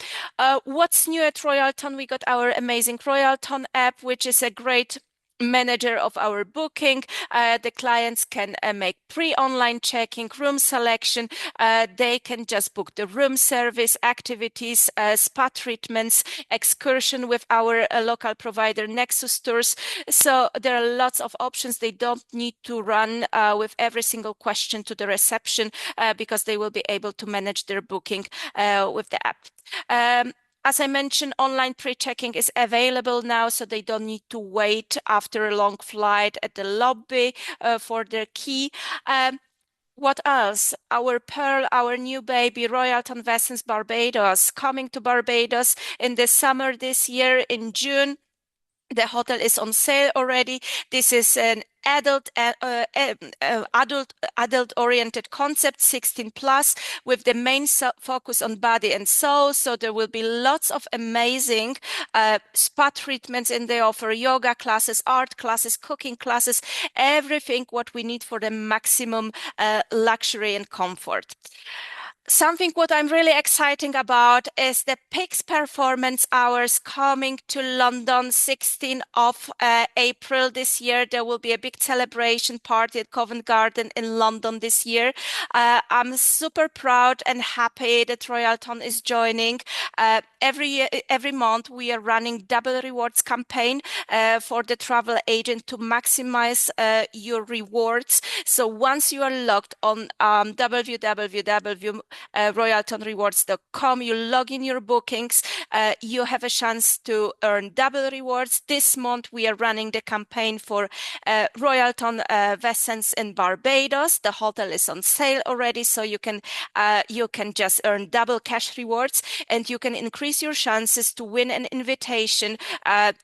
What's new at Royalton? We got our amazing Royalton app, which is a great manager of our booking. The clients can make pre-online checking, room selection. They can just book the room service, activities, spa treatments, excursion with our local provider Nexus Tours. So there are lots of options. They don't need to run with every single question to the reception because they will be able to manage their booking with the app. As I mentioned, online pre-checking is available now, so they don't need to wait after a long flight at the lobby for their key. What else? Our Pearl, our new baby, Royalton Vessels Barbados, coming to Barbados in the summer this year in June. The hotel is on sale already. This is an adult-oriented concept, 16 plus, with the main focus on body and soul. So there will be lots of amazing spa treatments in the offer, yoga classes, art classes, cooking classes, everything what we need for the maximum luxury and comfort. Something what I'm really excited about is the Peaks Performance Hours coming to London, 16th of April this year. There will be a big celebration party at Covent Garden in London this year. I'm super proud and happy that Royalton is joining. Every month we are running double rewards campaign for the travel agent to maximize your rewards. So once you are logged on www.royaltonrewards.com, you log in your bookings, you have a chance to earn double rewards. This month, we are running the campaign for Royalton Resorts in Barbados. The hotel is on sale already, so you can just earn double cash rewards, and you can increase your chances to win an invitation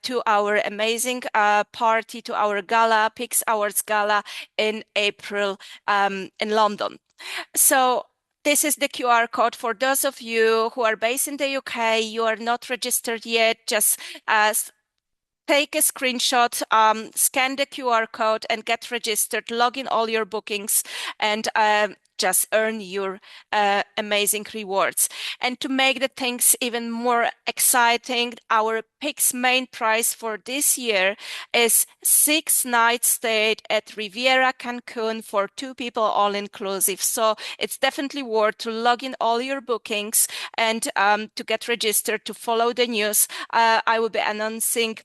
to our amazing party, to our gala, Peaks Awards Gala in April in London. So this is the QR code for those of you who are based in the UK. You are not registered yet. Just take a screenshot, scan the QR code and get registered, log in all your bookings, and just earn your amazing rewards. And to make the things even more exciting, our Pix main prize for this year is 6 nights stayed at Riviera Cancun for 2 people, all inclusive. So it's definitely worth to log in all your bookings and to get registered, to follow the news. I will be announcing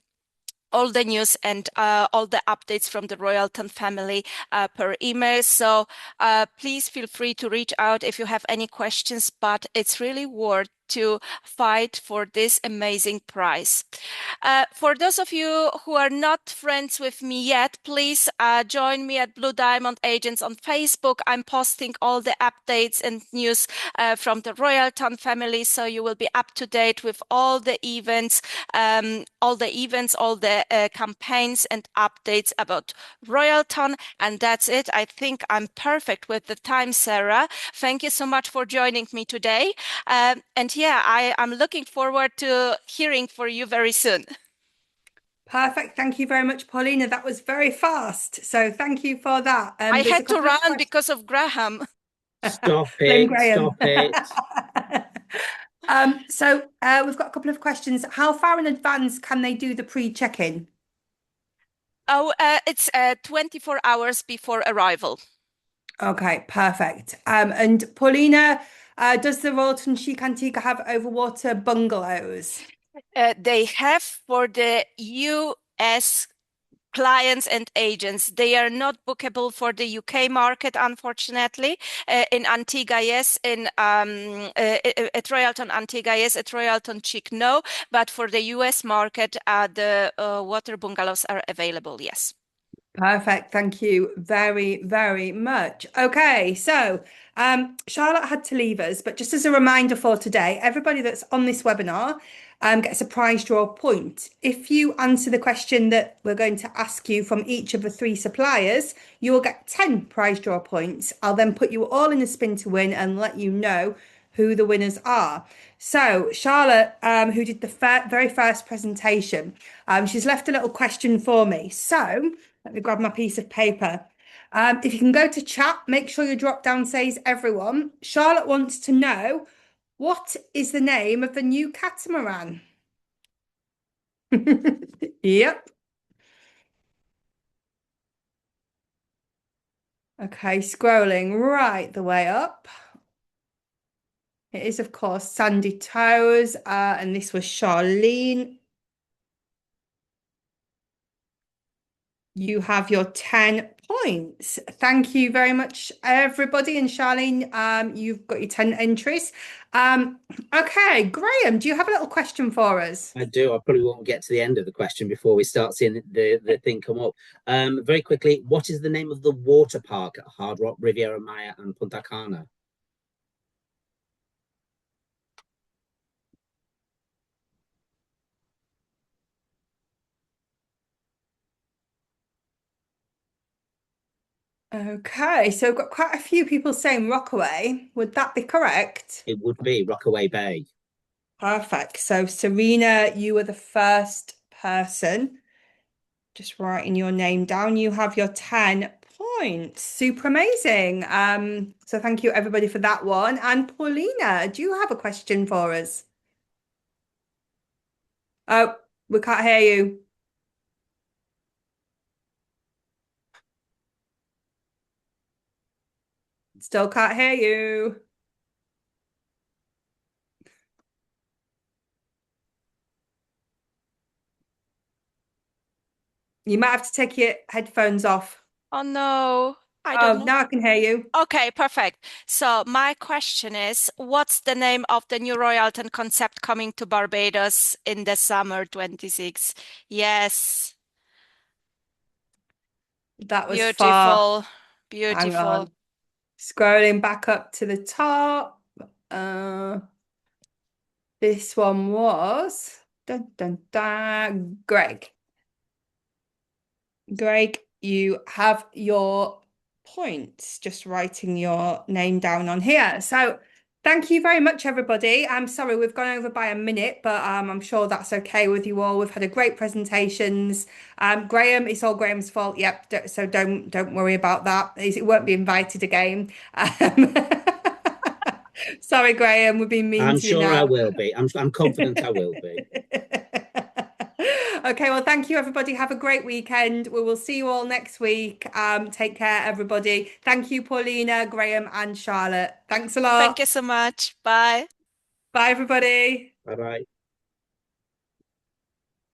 all the news and all the updates from the Royalton family per email. So please feel free to reach out if you have any questions, but it's really worth to fight for this amazing prize. For those of you who are not friends with me yet, please join me at Blue Diamond Agents on Facebook. I'm posting all the updates and news from the Royalton family, so you will be up to date with all the events, all the campaigns and updates about Royalton. And that's it. I think I'm perfect with the time, Sarah. Thank you so much for joining me today. And yeah, I'm looking forward to hearing from you very soon. Perfect. Thank you very much, Paulina. That was very fast. So thank you for that. I There's a had to couple of run because of Graham. Stop Blame it, Graham. stop it. We've got a couple of questions. How far in advance can they do the pre-check-in? Oh, it's 24 hours before arrival. Okay, perfect. And Paulina, does the Royalton Chic Antigua have overwater bungalows? They have for the US clients and agents. They are not bookable for the UK market, unfortunately. In Antigua, yes. At Royalton Antigua, yes. At Royalton Chic, no. But for the US market, the water bungalows are available, yes. Perfect. Thank you very, very much. Okay, so Charlotte had to leave us, but just as a reminder for today, everybody that's on this webinar gets a prize draw point. If you answer the question that we're going to ask you from each of the 3 suppliers, you will get 10 prize draw points. I'll then put you all in a spin to win and let you know who the winners are. So Charlotte, who did the very first presentation, she's left a little question for me. So let me grab my piece of paper. If you can go to chat, make sure your drop down says everyone. Charlotte wants to know, what is the name of the new catamaran? Yep. Okay, scrolling right the way up. It is, of course, Sandy Toes, and this was Charlene. You have your 10 points. Thank you very much, everybody. And Charlene, you've got your 10 entries. Okay, Graham, do you have a little question for us? I do. I probably won't get to the end of the question before we start seeing the thing come up. Very quickly, what is the name of the water park at Hard Rock, Riviera Maya, and Punta Cana? Okay, so we've got quite a few people saying Rockaway. Would that be correct? It would be Rockaway Bay. Perfect. So Serena, you were the first person. Just writing your name down. You have your 10 points. Super amazing. So thank you everybody for that one. And Paulina, do you have a question for us? Oh, we can't hear you. Still can't hear you. You might have to take your headphones off. Oh no. I don't Oh, know. now I can hear you. Okay, perfect. So my question is, what's the name of the new Royalton concept coming to Barbados in the summer 26? Yes, That was far. beautiful, Hang beautiful. on. Scrolling back up to the top. Uh, this one was dun, dun, dun, Greg. Greg, you have your points. Just writing your name down on here. So thank you very much, everybody. I'm sorry we've gone over by a minute, but I'm sure that's okay with you all. We've had a great presentations. Graham, it's all Graham's fault. Yep. So don't worry about that. It won't be invited again. Um, sorry, Graham. We've been mean I'm to you sure I now. will be. I'm confident I will be. Okay, well, thank you, everybody. Have a great weekend. We will see you all next week. Take care, everybody. Thank you, Paulina, Graham, and Charlotte. Thanks a Thank you lot. so much. Bye. Bye, everybody. Bye bye.